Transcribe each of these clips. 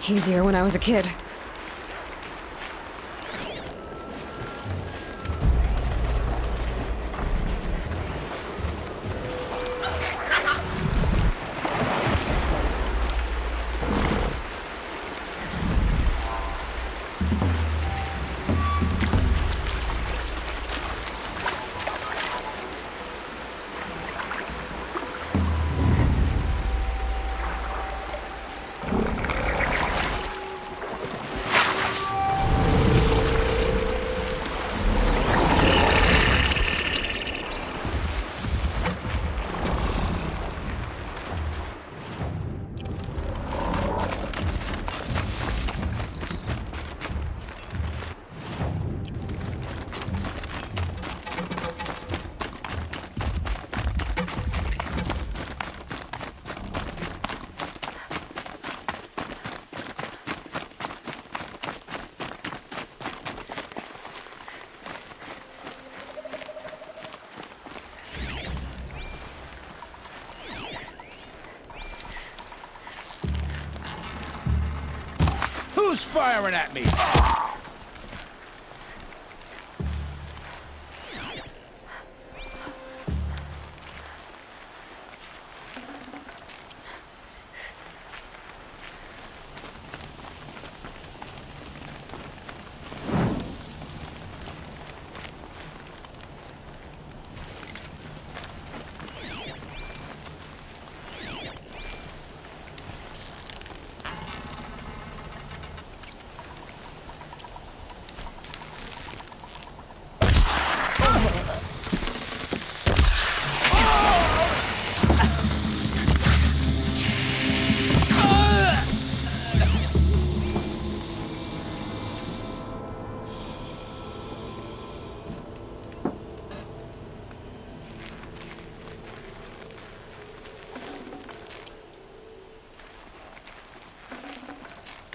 Easier when I was a kid. Who's firing at me?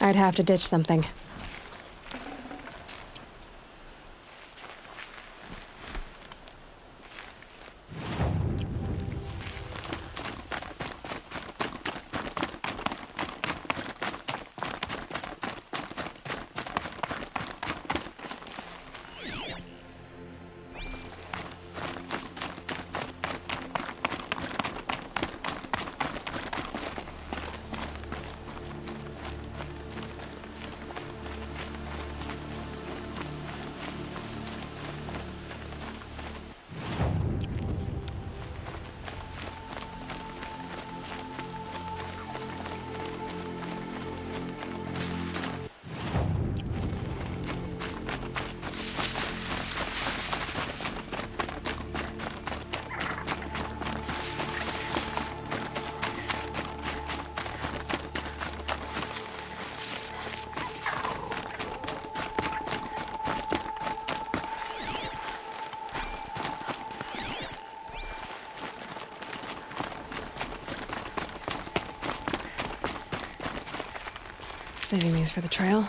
I'd have to ditch something. Saving these for the trail.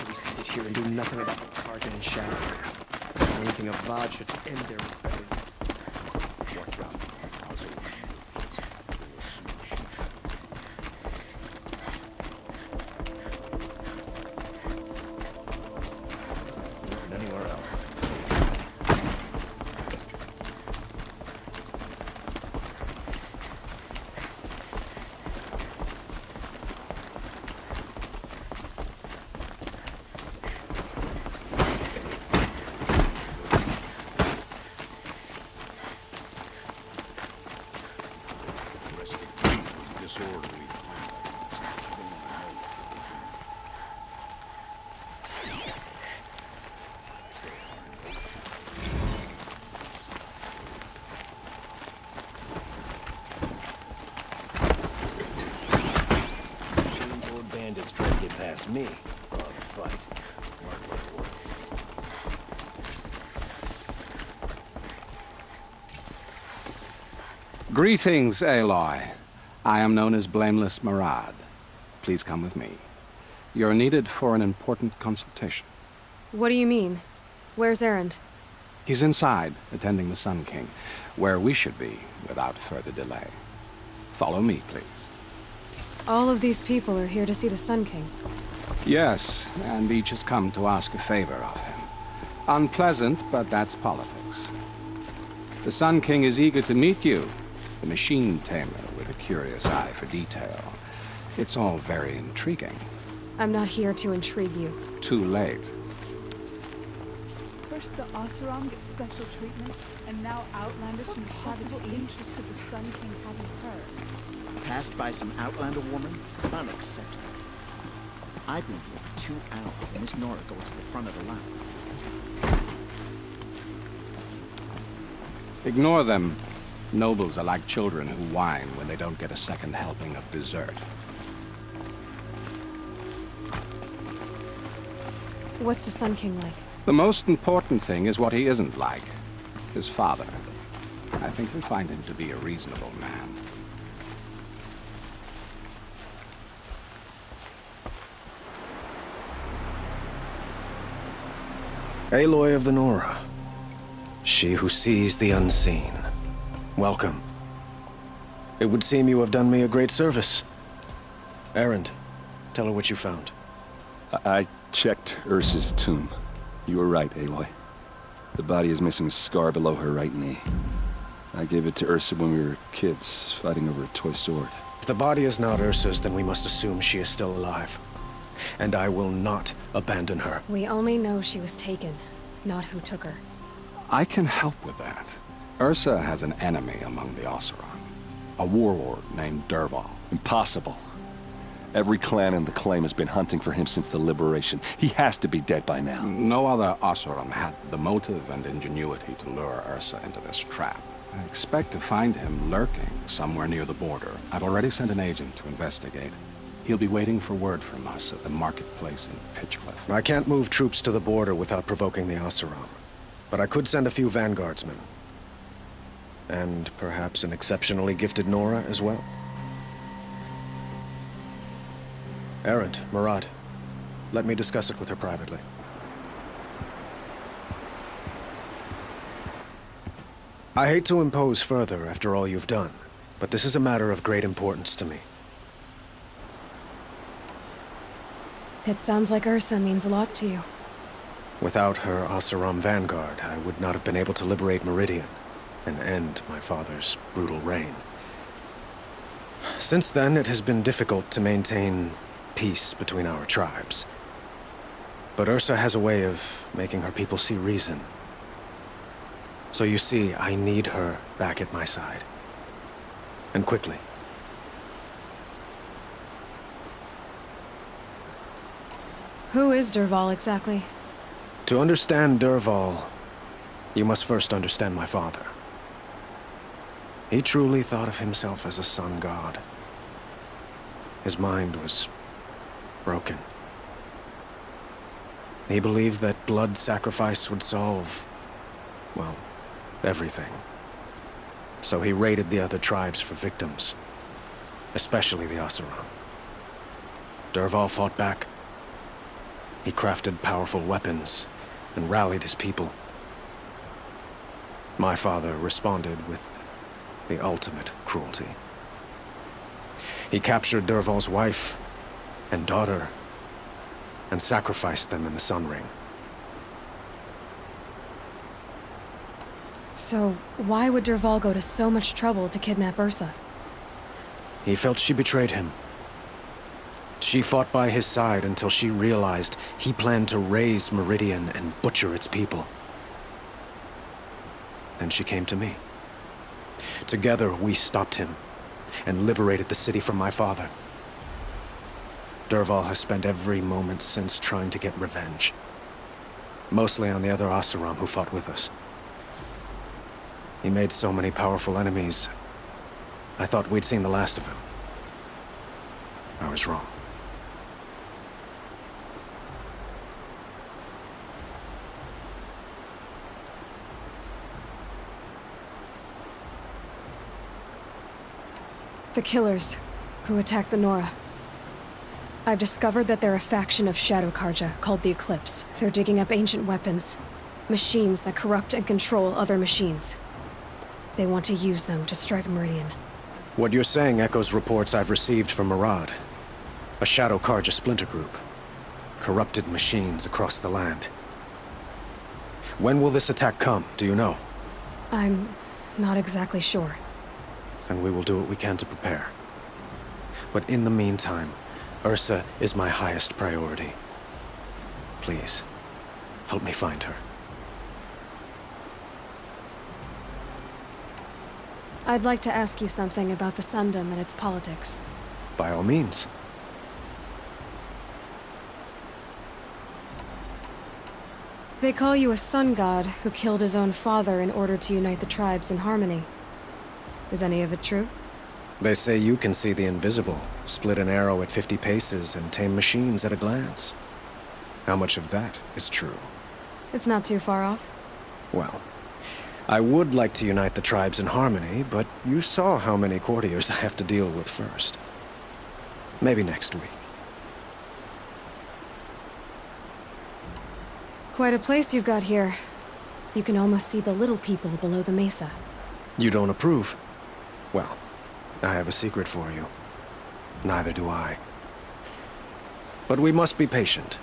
We sit here and do nothing about the target and shadow. The sinking of Vod should end their rebellion. Watch out. Anywhere else. Bandits try to get past me. Oh, the fight. Work. Greetings, Aloy. I am known as Blameless Marad. Please come with me. You're needed for an important consultation. What do you mean? Where's Erend? He's inside, attending the Sun King, where we should be without further delay. Follow me, please. All of these people are here to see the Sun King. Yes, and each has come to ask a favor of him. Unpleasant, but that's politics. The Sun King is eager to meet you, the machine tamer with a curious eye for detail. It's all very intriguing. I'm not here to intrigue you. Too late. First the Oseram get special treatment, and now Outlanders from the Savage East that the Sun King hadn't heard. Passed by some Outlander woman? Unacceptable. I've been here for 2 hours, and this Nora goes to the front of the line. Ignore them. Nobles are like children who whine when they don't get a second helping of dessert. What's the Sun King like? The most important thing is what he isn't like. His father. I think you'll find him to be a reasonable man. Aloy of the Nora. She who sees the unseen. Welcome. It would seem you have done me a great service. Erend, tell her what you found. I checked Ursa's tomb. You were right, Aloy. The body is missing a scar below her right knee. I gave it to Ursa when we were kids, fighting over a toy sword. If the body is not Ursa's, then we must assume she is still alive. And I will not abandon her. We only know she was taken, not who took her. I can help with that. Ursa has an enemy among the Oseram. A warlord named Dervahl. Impossible. Every clan in the claim has been hunting for him since the liberation. He has to be dead by now. No other Oseram had the motive and ingenuity to lure Ursa into this trap. I expect to find him lurking somewhere near the border. I've already sent an agent to investigate. He'll be waiting for word from us at the marketplace in Pitchcliff. I can't move troops to the border without provoking the Oseram. But I could send a few vanguardsmen. And perhaps an exceptionally gifted Nora as well. Erend, Marad, let me discuss it with her privately. I hate to impose further after all you've done, but this is a matter of great importance to me. It sounds like Ursa means a lot to you. Without her Oseram vanguard, I would not have been able to liberate Meridian and end my father's brutal reign. Since then, it has been difficult to maintain peace between our tribes. But Ursa has a way of making her people see reason. So you see, I need her back at my side. And quickly. Who is Dervahl exactly? To understand Dervahl, you must first understand my father. He truly thought of himself as a sun god. His mind was broken. He believed that blood sacrifice would solve, well, everything. So he raided the other tribes for victims, especially the Oseram. Dervahl fought back. He crafted powerful weapons and rallied his people. My father responded with the ultimate cruelty. He captured Dervahl's wife and daughter and sacrificed them in the Sun Ring. So, why would Dervahl go to so much trouble to kidnap Ursa? He felt she betrayed him. She fought by his side until she realized he planned to raise Meridian and butcher its people. Then she came to me. Together, we stopped him and liberated the city from my father. Dervahl has spent every moment since trying to get revenge. Mostly on the other Oseram who fought with us. He made so many powerful enemies, I thought we'd seen the last of him. I was wrong. The killers who attacked the Nora. I've discovered that they're a faction of Shadow Karja called the Eclipse. They're digging up ancient weapons. Machines that corrupt and control other machines. They want to use them to strike Meridian. What you're saying echoes reports I've received from Murad. A Shadow Karja splinter group. Corrupted machines across the land. When will this attack come, do you know? I'm not exactly sure. Then we will do what we can to prepare. But in the meantime, Ursa is my highest priority. Please, help me find her. I'd like to ask you something about the Sundom and its politics. By all means. They call you a sun god who killed his own father in order to unite the tribes in harmony. Is any of it true? They say you can see the invisible, split an arrow at 50 paces, and tame machines at a glance. How much of that is true? It's not too far off. Well, I would like to unite the tribes in harmony, but you saw how many courtiers I have to deal with first. Maybe next week. Quite a place you've got here. You can almost see the little people below the mesa. You don't approve? Well, I have a secret for you. Neither do I. But we must be patient.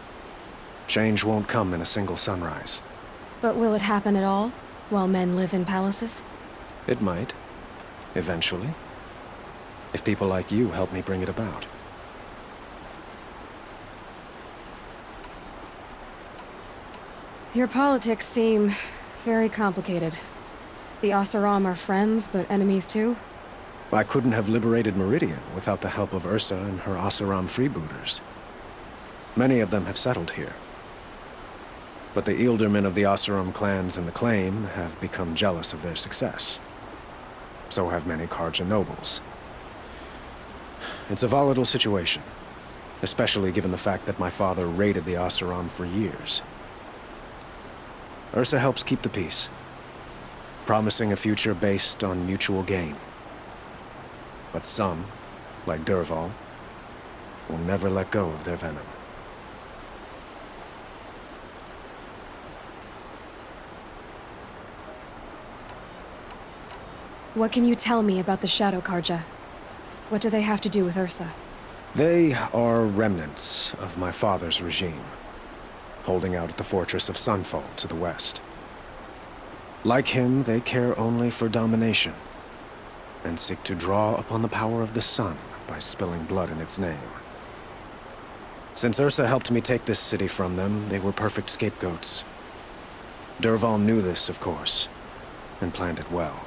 Change won't come in a single sunrise. But will it happen at all, while men live in palaces? It might. Eventually. If people like you help me bring it about. Your politics seem very complicated. The Oseram are friends, but enemies too? I couldn't have liberated Meridian without the help of Ursa and her Oseram freebooters. Many of them have settled here. But the Ealdormen of the Oseram clans in the Claim have become jealous of their success. So have many Karja nobles. It's a volatile situation, especially given the fact that my father raided the Oseram for years. Ursa helps keep the peace, promising a future based on mutual gain. But some, like Dervahl, will never let go of their venom. What can you tell me about the Shadow Karja? What do they have to do with Ursa? They are remnants of my father's regime, holding out at the fortress of Sunfall to the west. Like him, they care only for domination, and seek to draw upon the power of the sun by spilling blood in its name. Since Ursa helped me take this city from them, they were perfect scapegoats. Dervahl knew this, of course, and planned it well.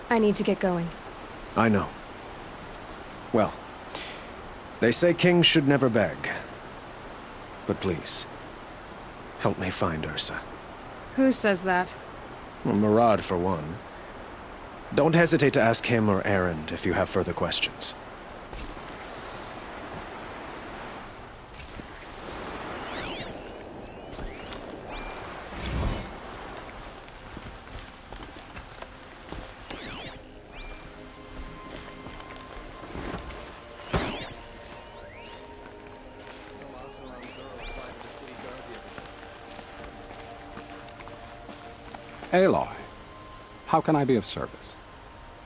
I need to get going. I know. Well, they say kings should never beg. But please, help me find Ursa. Who says that? Well, Murad, for one. Don't hesitate to ask him or Erend if you have further questions. Aloy, how can I be of service?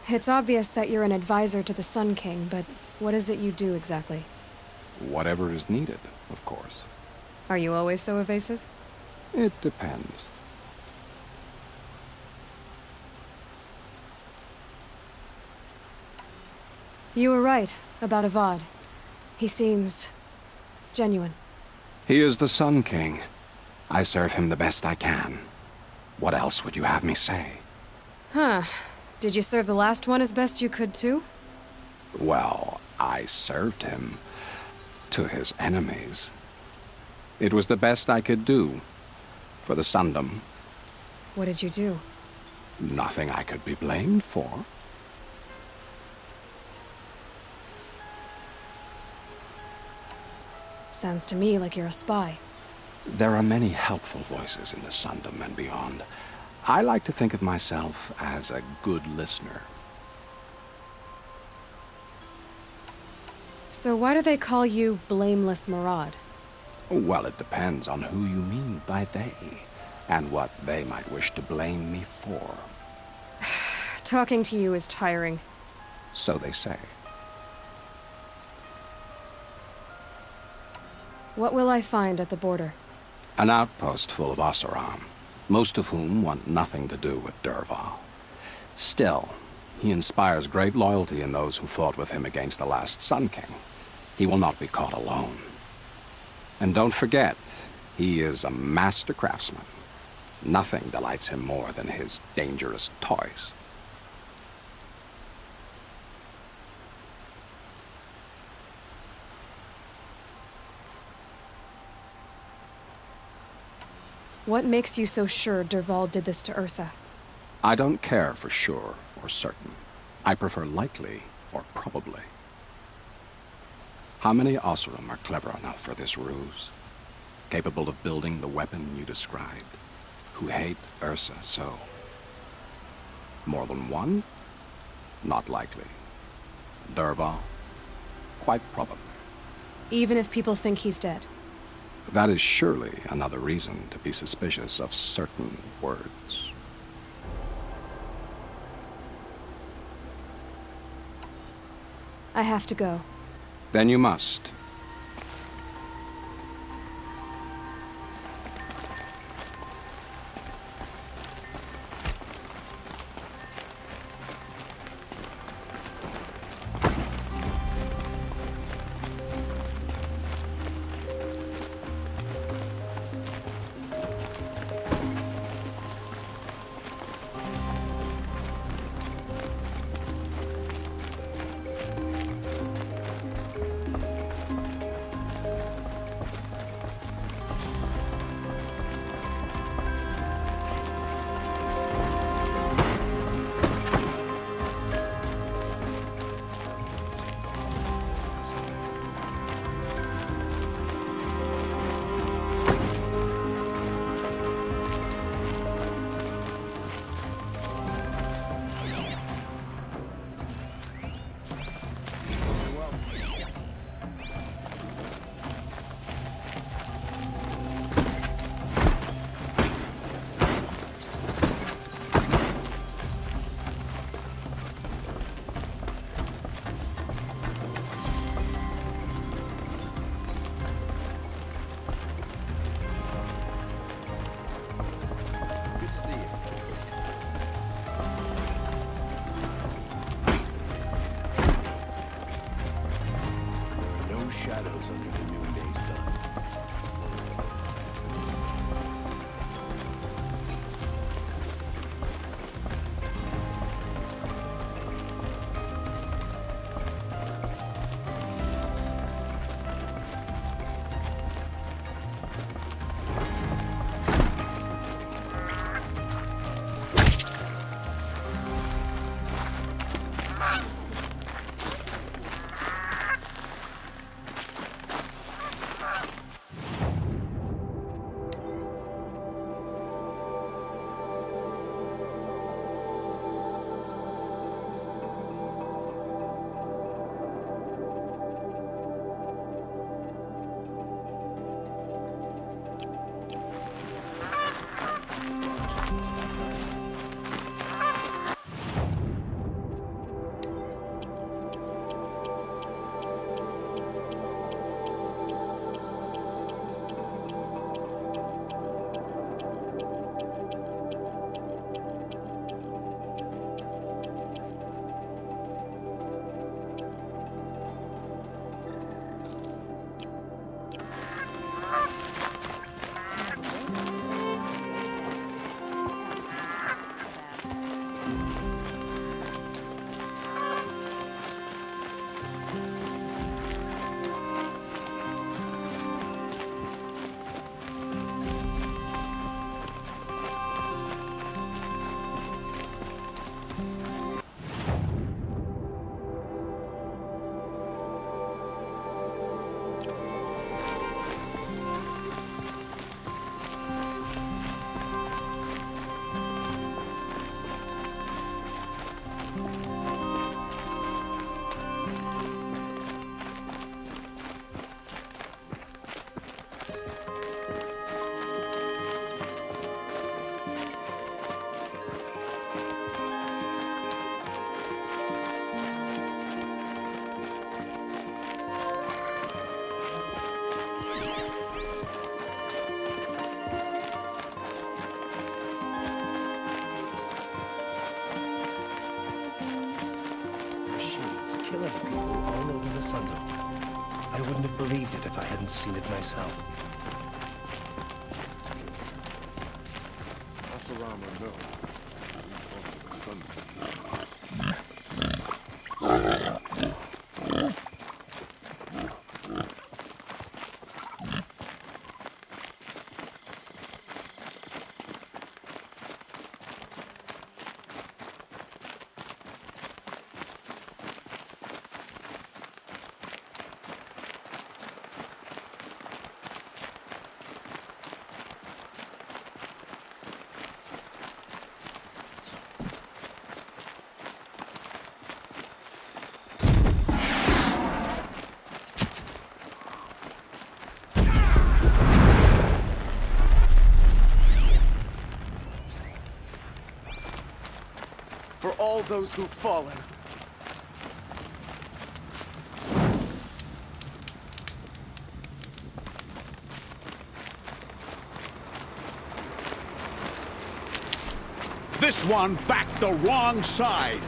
It's obvious that you're an advisor to the Sun King, but what is it you do exactly? Whatever is needed, of course. Are you always so evasive? It depends. You were right about Avad. He seems genuine. He is the Sun King. I serve him the best I can. What else would you have me say? Huh. Did you serve the last one as best you could, too? Well, I served him to his enemies. It was the best I could do for the Sundom. What did you do? Nothing I could be blamed for. Sounds to me like you're a spy. There are many helpful voices in the Sundom and beyond. I like to think of myself as a good listener. So why do they call you Blameless Maraud? Well, it depends on who you mean by they, and what they might wish to blame me for. Talking to you is tiring. So they say. What will I find at the border? An outpost full of Oseram, most of whom want nothing to do with Dervahl. Still, he inspires great loyalty in those who fought with him against the last Sun King. He will not be caught alone. And don't forget, he is a master craftsman. Nothing delights him more than his dangerous toys. What makes you so sure Dervahl did this to Ursa? I don't care for sure or certain. I prefer likely or probably. How many Oseram are clever enough for this ruse? Capable of building the weapon you described? Who hate Ursa so? More than one? Not likely. Dervahl? Quite probably. Even if people think he's dead? That is surely another reason to be suspicious of certain words. I have to go. Then you must. Shadows under the noonday sun. I wouldn't have believed it if I hadn't seen it myself. Asarama, no. The Sun King. For all those who've fallen. This one backed the wrong side.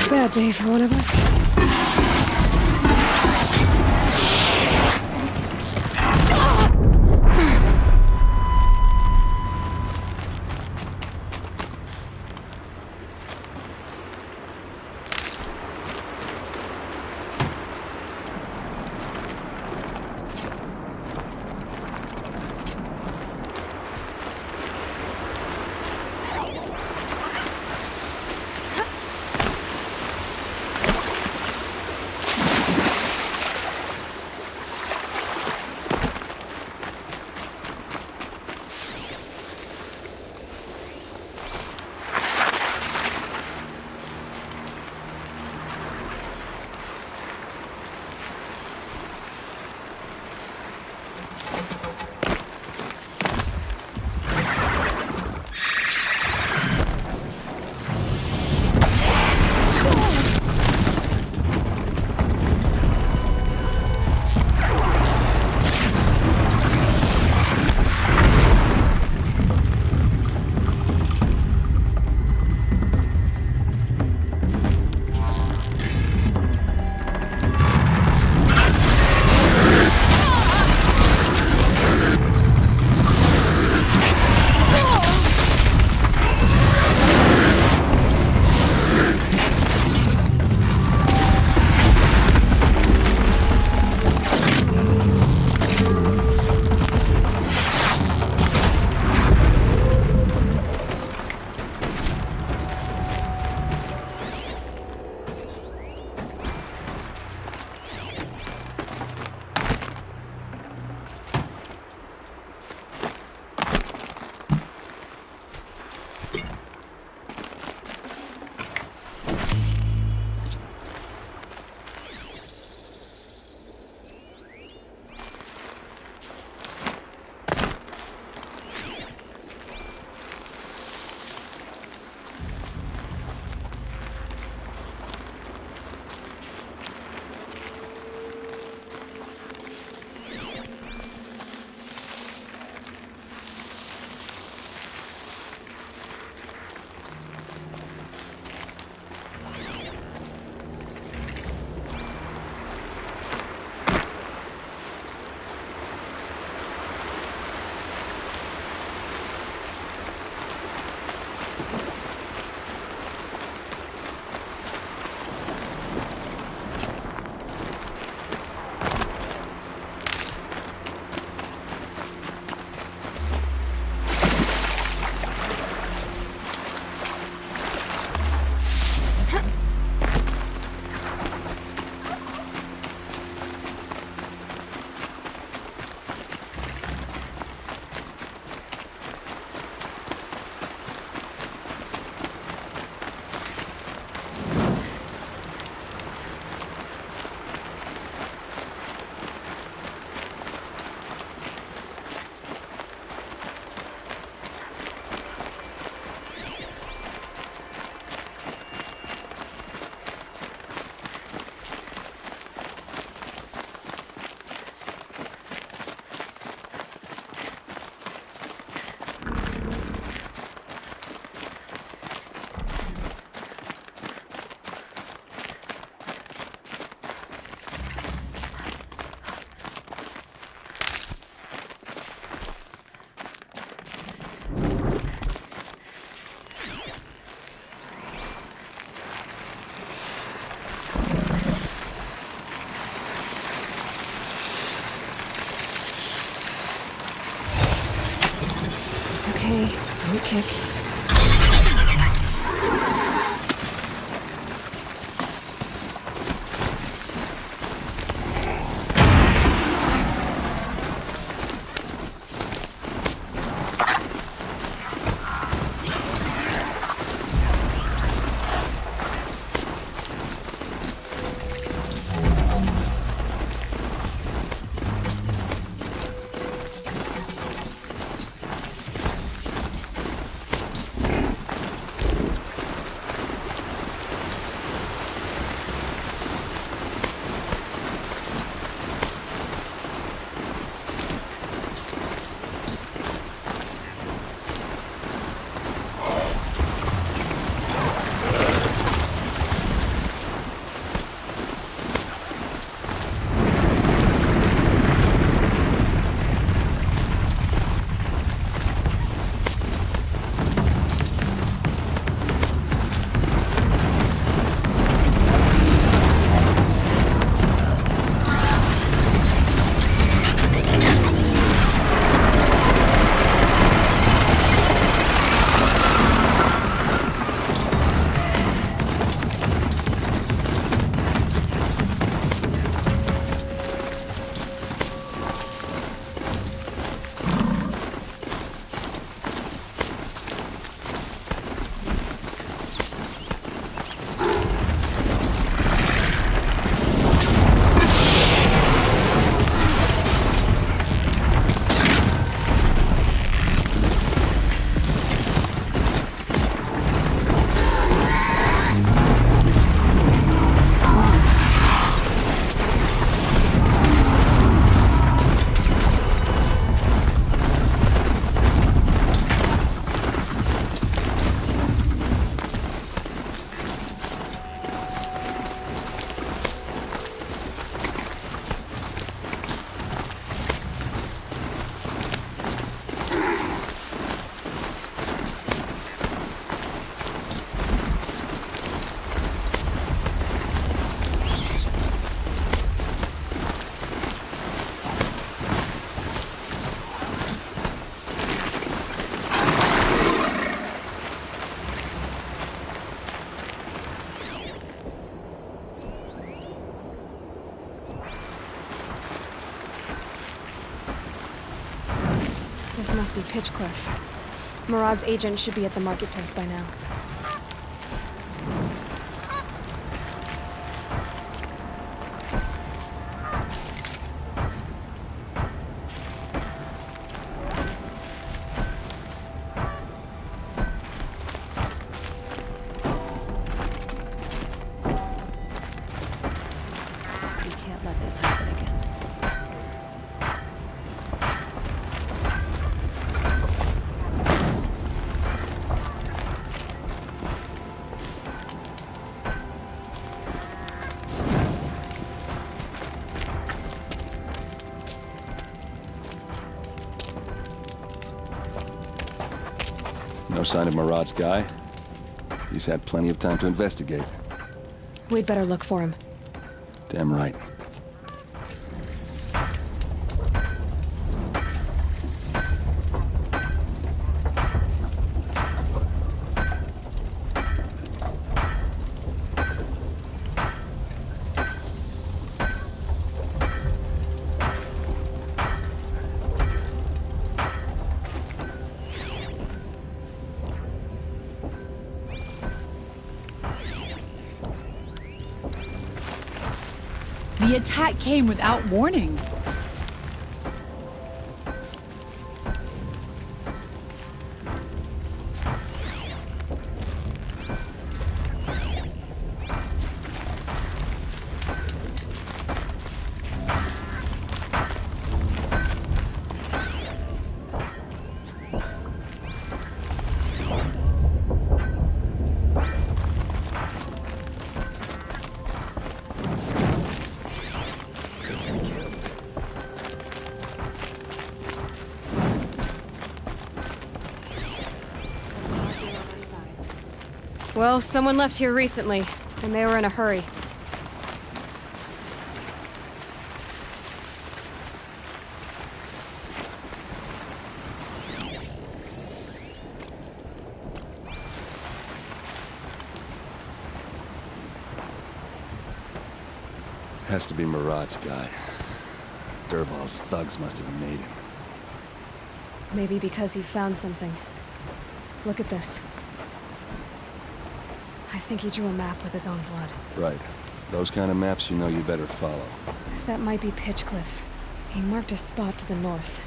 Bad day for one of us. kick. This must be Pitchcliff. Murad's agent should be at the marketplace by now. We can't let this happen again. No sign of Murad's guy. He's had plenty of time to investigate. We'd better look for him. Damn right. The attack came without warning. Well, someone left here recently, and they were in a hurry. Has to be Murad's guy. Dervahl's thugs must have made him. Maybe because he found something. Look at this. I think he drew a map with his own blood. Right. Those kind of maps you know you better follow. That might be Pitchcliff. He marked a spot to the north.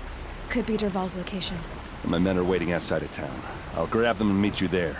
Could be Dervahl's location. My men are waiting outside of town. I'll grab them and meet you there.